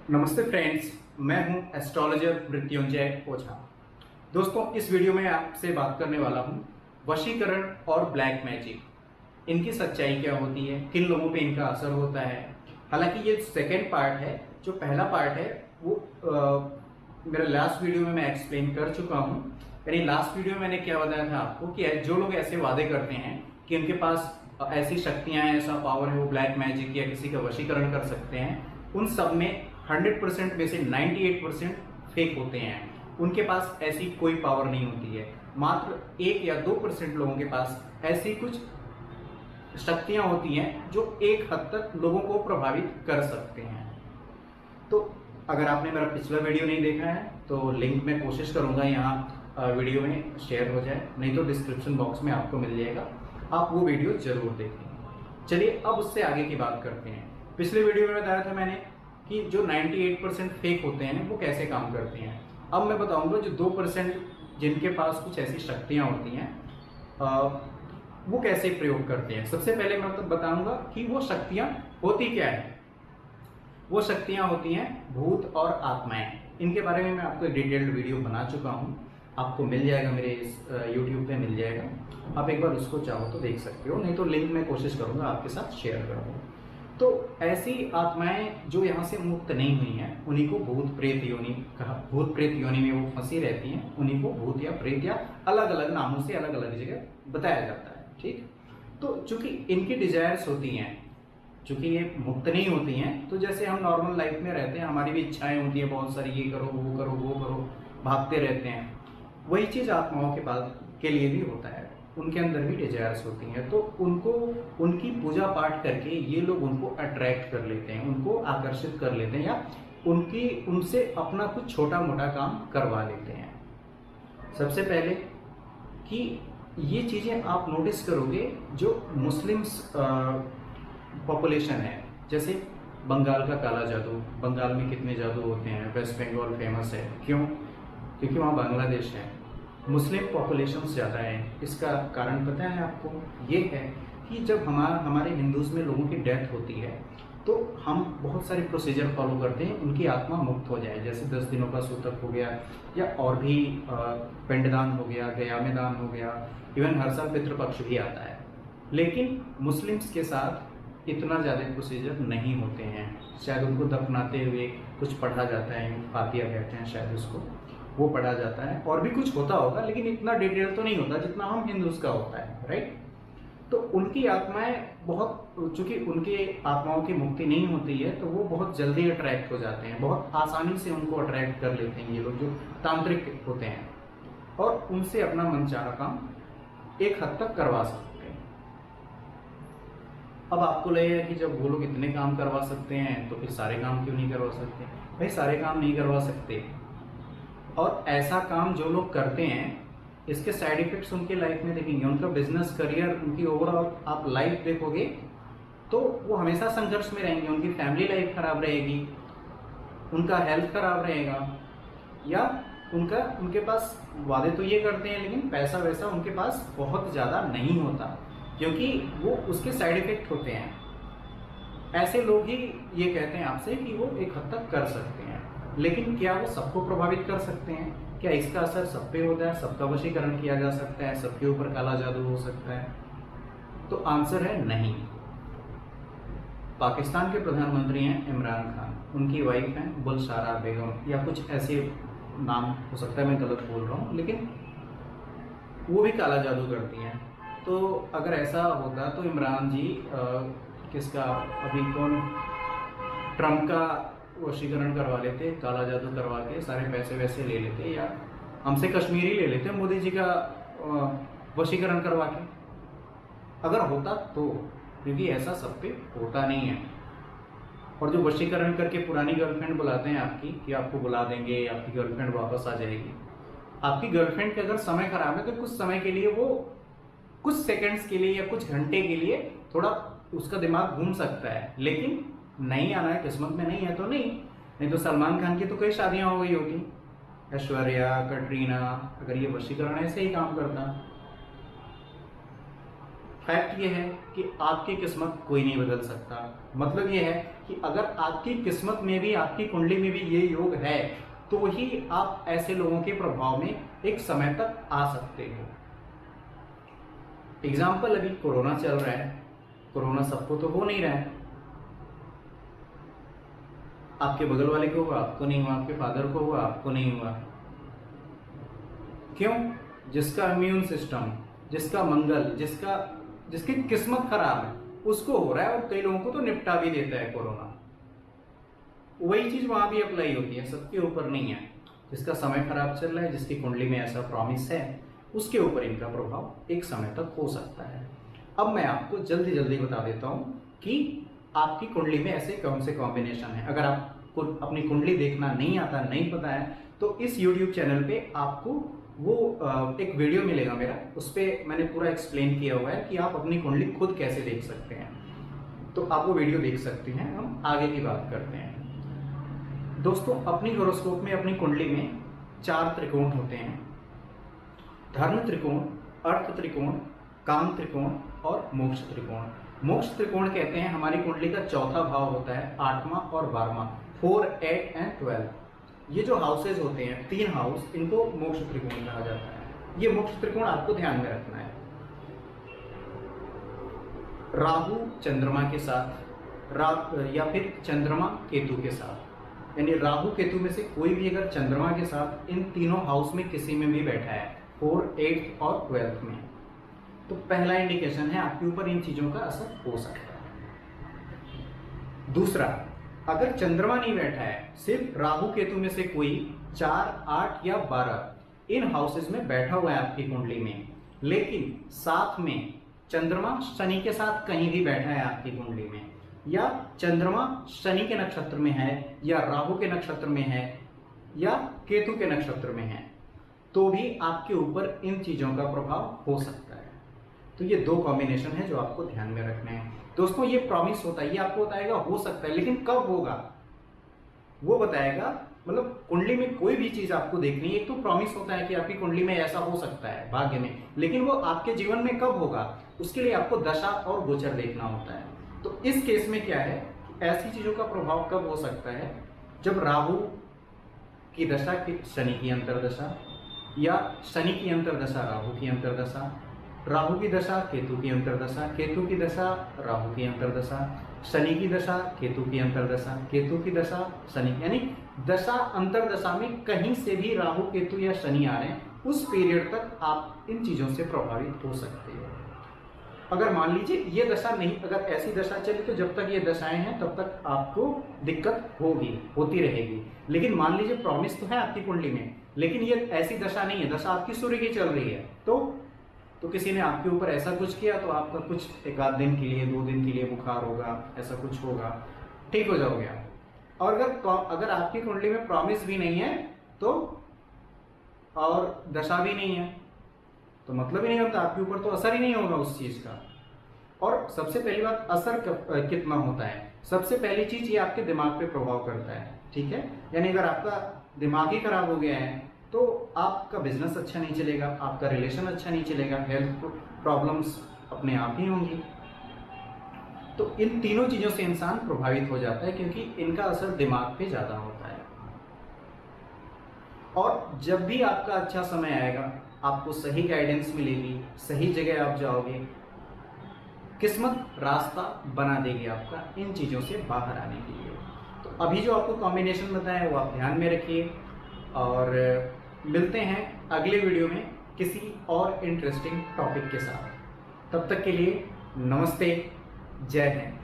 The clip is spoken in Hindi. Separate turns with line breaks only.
नमस्ते फ्रेंड्स, मैं हूं एस्ट्रोलॉजर मृत्युंजय ओझा। दोस्तों, इस वीडियो में आपसे बात करने वाला हूं वशीकरण और ब्लैक मैजिक, इनकी सच्चाई क्या होती है, किन लोगों पे इनका असर होता है। हालांकि ये सेकेंड पार्ट है। जो पहला पार्ट है वो मेरे लास्ट वीडियो में मैं एक्सप्लेन कर चुका हूं। यानी लास्ट वीडियो में मैंने क्या बताया था आपको कि जो लोग ऐसे वादे करते हैं कि उनके पास ऐसी शक्तियां हैं, ऐसा पावर है, वो ब्लैक मैजिक या किसी का वशीकरण कर सकते हैं, उन सब में 100% में से 98% फेक होते हैं। उनके पास ऐसी कोई पावर नहीं होती है। मात्र 1 या 2% लोगों के पास ऐसी कुछ शक्तियां होती हैं जो एक हद तक लोगों को प्रभावित कर सकते हैं। तो अगर आपने मेरा पिछला वीडियो नहीं देखा है तो लिंक मैं कोशिश करूंगा यहाँ वीडियो में शेयर हो जाए, नहीं तो डिस्क्रिप्शन बॉक्स में आपको मिल जाएगा। आप वो वीडियो जरूर देखें। चलिए अब उससे आगे की बात करते हैं। पिछले वीडियो में बताया था मैंने कि जो 98% फेक होते हैं वो कैसे काम करते हैं। अब मैं बताऊंगा जो 2% जिनके पास कुछ ऐसी शक्तियां होती हैं वो कैसे प्रयोग करते हैं। सबसे पहले मैं बताऊंगा कि वो शक्तियां होती क्या है। वो शक्तियां होती हैं भूत और आत्माएं। इनके बारे में मैं आपको एक डिटेल्ड वीडियो बना चुका हूं, आपको मिल जाएगा, मेरे इस यूट्यूब पे मिल जाएगा। आप एक बार उसको चाहो तो देख सकते हो, नहीं तो लिंक मैं कोशिश करूंगा आपके साथ शेयर कर दूँ। तो ऐसी आत्माएं जो यहाँ से मुक्त नहीं हुई हैं उन्हीं को भूत प्रेत योनि कहा। भूत प्रेत योनि में वो फंसी रहती हैं, उन्हीं को भूत या प्रेत या अलग अलग नामों से अलग अलग जगह बताया जाता है। ठीक, तो चूंकि इनकी डिजायर्स होती हैं, चूंकि ये मुक्त नहीं होती हैं, तो जैसे हम नॉर्मल लाइफ में रहते हैं, हमारी भी इच्छाएं होती है बहुत सारी, ये करो वो करो वो करो, भागते रहते हैं। वही चीज आत्माओं के पास के लिए भी होता है, उनके अंदर भी डिजायर्स होती हैं। तो उनको उनकी पूजा पाठ करके ये लोग उनको अट्रैक्ट कर लेते हैं, उनको आकर्षित कर लेते हैं, या उनसे अपना कुछ छोटा मोटा काम करवा लेते हैं। सबसे पहले कि ये चीजें आप नोटिस करोगे, जो मुस्लिम्स पॉपुलेशन है, जैसे बंगाल का काला जादू, बंगाल में कितने जादू होते हैं, वेस्ट बंगाल फेमस है, क्यों? क्योंकि वहाँ बांग्लादेश है, मुस्लिम पॉपुलेशन ज़्यादा है। इसका कारण पता है आपको? ये है कि जब हमारे हिंदूज में लोगों की डेथ होती है तो हम बहुत सारे प्रोसीजर फॉलो करते हैं उनकी आत्मा मुक्त हो जाए। जैसे 10 दिनों का सूतक हो गया, या और भी पिंडदान हो गया, गया में दान हो गया, इवन हर साल पितृपक्ष भी आता है। लेकिन मुस्लिम्स के साथ इतना ज़्यादा प्रोसीजर नहीं होते हैं। शायद उनको दफनाते हुए कुछ पढ़ा जाता है, फातिया कहते हैं शायद उसको, वो पढ़ा जाता है, और भी कुछ होता होगा, लेकिन इतना डिटेल तो नहीं होता जितना हम हिंदूज का होता है, राइट। तो उनकी आत्माएं बहुत, चूंकि उनके आत्माओं की मुक्ति नहीं होती है तो वो बहुत जल्दी अट्रैक्ट हो जाते हैं, बहुत आसानी से उनको अट्रैक्ट कर लेते हैं ये लोग जो तांत्रिक होते हैं, और उनसे अपना मनचाहा काम एक हद तक करवा सकते हैं। अब आपको लगेगा कि जब वो लोग इतने काम करवा सकते हैं तो फिर सारे काम क्यों नहीं करवा सकते? भाई, सारे काम नहीं करवा सकते, और ऐसा काम जो लोग करते हैं इसके साइड इफेक्ट्स उनके लाइफ में देखेंगे। उनका बिजनेस करियर, उनकी ओवरऑल आप लाइफ देखोगे तो वो हमेशा संघर्ष में रहेंगे। उनकी फैमिली लाइफ खराब रहेगी, उनका हेल्थ खराब रहेगा, या उनके पास वादे तो ये करते हैं लेकिन पैसा वैसा उनके पास बहुत ज़्यादा नहीं होता, क्योंकि वो उसके साइड इफेक्ट होते हैं। ऐसे लोग ही ये कहते हैं आपसे कि वो एक हद तक कर सकते हैं, लेकिन क्या वो सबको प्रभावित कर सकते हैं? क्या इसका असर सब पे होता है? सबका वशीकरण किया जा सकता है? सबके ऊपर काला जादू हो सकता है? तो आंसर है नहीं। पाकिस्तान के प्रधानमंत्री हैं इमरान खान, उनकी वाइफ हैं बुलशारा बेगम, या कुछ ऐसे नाम हो सकता है, मैं गलत बोल रहा हूँ, लेकिन वो भी काला जादू करती हैं। तो अगर ऐसा होता तो इमरान जी किसका, अभी कौन, ट्रम्प का वशीकरण करवा लेते, काला जादू करवा के सारे पैसे वैसे ले लेते, या हमसे कश्मीरी ले लेते मोदी जी का वशीकरण करवा के, अगर होता तो। क्योंकि ऐसा सब पे होता नहीं है। और जो वशीकरण करके पुरानी गर्लफ्रेंड बुलाते हैं आपकी, कि आपको बुला देंगे, आपकी गर्लफ्रेंड वापस आ जाएगी, आपकी गर्लफ्रेंड का अगर समय खराब है तो कुछ समय के लिए, वो कुछ सेकंड्स के लिए या कुछ घंटे के लिए थोड़ा उसका दिमाग घूम सकता है, लेकिन नहीं आना है, किस्मत में नहीं है तो नहीं तो सलमान खान की तो कई शादियां हो गई होती, ऐश्वर्या, कटरीना, अगर ये वशीकरण ऐसे ही काम करता। फैक्ट ये है कि आपकी किस्मत कोई नहीं बदल सकता। मतलब ये है कि अगर आपकी किस्मत में भी, आपकी कुंडली में भी ये योग है, तो ही आप ऐसे लोगों के प्रभाव में एक समय तक आ सकते हो। एग्जाम्पल, अभी कोरोना चल रहा है, कोरोना सबको तो हो नहीं रहा है। आपके बगल वाले को हुआ, आपको नहीं हुआ, आपके फादर को हुआ, आपको नहीं हुआ। क्यों? जिसका इम्यून सिस्टम, जिसका मंगल, जिसकी किस्मत खराब है, उसको हो रहा है, और कई लोगों को तो निपटा भी देता है कोरोना। वही चीज वहां भी अप्लाई होती है, सबके ऊपर नहीं है। जिसका समय खराब चल रहा है, जिसकी कुंडली में ऐसा प्रॉमिस है, उसके ऊपर इनका प्रभाव एक समय तक हो सकता है। अब मैं आपको जल्दी जल्दी बता देता हूं कि आपकी कुंडली में ऐसे कौन से कॉम्बिनेशन है। अगर आपको अपनी कुंडली देखना नहीं आता, नहीं पता है, तो इस YouTube चैनल पे आपको वो एक वीडियो मिलेगा मेरा, उस पर मैंने पूरा एक्सप्लेन किया हुआ है कि आप अपनी कुंडली खुद कैसे देख सकते हैं। तो आप वो वीडियो देख सकते हैं। हम आगे की बात करते हैं। दोस्तों, अपनी हॉरोस्कोप में, अपनी कुंडली में 4 त्रिकोण होते हैं: धर्म त्रिकोण, अर्थ त्रिकोण, काम त्रिकोण और मोक्ष त्रिकोण। मोक्ष त्रिकोण कहते हैं, हमारी कुंडली का चौथा भाव होता है, 8वां और 12वां, 4, 8 एंड 12। ये जो हाउसेज होते हैं, 3 हाउस, इनको मोक्ष त्रिकोण कहा जाता है। ये मोक्ष त्रिकोण आपको ध्यान में रखना है। राहु चंद्रमा के साथ, या फिर चंद्रमा केतु के साथ, यानी राहु केतु में से कोई भी अगर चंद्रमा के साथ इन तीनों हाउस में किसी में भी बैठा है, 4, 8 और 12 में, तो पहला इंडिकेशन है आपके ऊपर इन चीजों का असर हो सकता है। दूसरा, अगर चंद्रमा नहीं बैठा है, सिर्फ राहु केतु में से कोई 4, 8 या 12 इन हाउसेज में बैठा हुआ है आपकी कुंडली में, लेकिन साथ में चंद्रमा शनि के साथ कहीं भी बैठा है आपकी कुंडली में, या चंद्रमा शनि के नक्षत्र में है, या राहु के नक्षत्र में है, या केतु के नक्षत्र में है, तो भी आपके ऊपर इन चीजों का प्रभाव हो सकता है। तो ये 2 कॉम्बिनेशन है जो आपको ध्यान में रखने हैं। दोस्तों, ये प्रॉमिस होता है, ये आपको बताएगा हो सकता है, लेकिन कब होगा वो बताएगा। मतलब कुंडली में कोई भी चीज आपको देखनी है, एक तो प्रॉमिस होता है कि आपकी कुंडली में ऐसा हो सकता है भाग्य में, लेकिन वो आपके जीवन में कब होगा, उसके लिए आपको दशा और गोचर देखना होता है। तो इस केस में क्या है, ऐसी चीजों का प्रभाव कब हो सकता है, जब राहु की दशा शनि की अंतरदशा, या शनि की अंतरदशा राहु की अंतरदशा, राहु की दशा केतु की अंतरदशा, केतु की दशा राहु की अंतरदशा, शनि की दशा केतु की अंतरदशा, केतु की दशा शनि, यानी दशा अंतरदशा में कहीं से भी राहु केतु या शनि आ रहे हैं, उस पीरियड तक आप इन चीजों से प्रभावित हो सकते हो। अगर मान लीजिए ये दशा नहीं, अगर ऐसी दशा चली, तो जब तक ये दशाएं हैं तब तक आपको दिक्कत होगी, होती रहेगी। लेकिन मान लीजिए प्रॉमिस तो है आपकी कुंडली में, लेकिन ये ऐसी दशा नहीं है, दशा आपकी सूर्य की चल रही है, तो किसी ने आपके ऊपर ऐसा कुछ किया, तो आपका कुछ 1 आध दिन के लिए, 2 दिन के लिए बुखार होगा, ऐसा कुछ होगा, ठीक हो जाओगे आप। और अगर आपकी कुंडली में प्रॉमिस भी नहीं है, तो और दशा भी नहीं है, तो मतलब ही नहीं होता, आपके ऊपर तो असर ही नहीं होगा उस चीज का। और सबसे पहली बात, असर कितना होता है, सबसे पहली चीज ये आपके दिमाग पे प्रभाव करता है, ठीक है। यानी अगर आपका दिमाग ही खराब हो गया है, तो आपका बिजनेस अच्छा नहीं चलेगा, आपका रिलेशन अच्छा नहीं चलेगा, हेल्थ प्रॉब्लम्स अपने आप ही होंगी। तो इन तीनों चीजों से इंसान प्रभावित हो जाता है, क्योंकि इनका असर दिमाग पे ज्यादा होता है। और जब भी आपका अच्छा समय आएगा, आपको सही गाइडेंस मिलेगी, सही जगह आप जाओगे, किस्मत रास्ता बना देगी आपका इन चीजों से बाहर आने के लिए। तो अभी जो आपको कॉम्बिनेशन बताया वो आप ध्यान में रखिए, और मिलते हैं अगले वीडियो में किसी और इंटरेस्टिंग टॉपिक के साथ। तब तक के लिए नमस्ते, जय हिंद।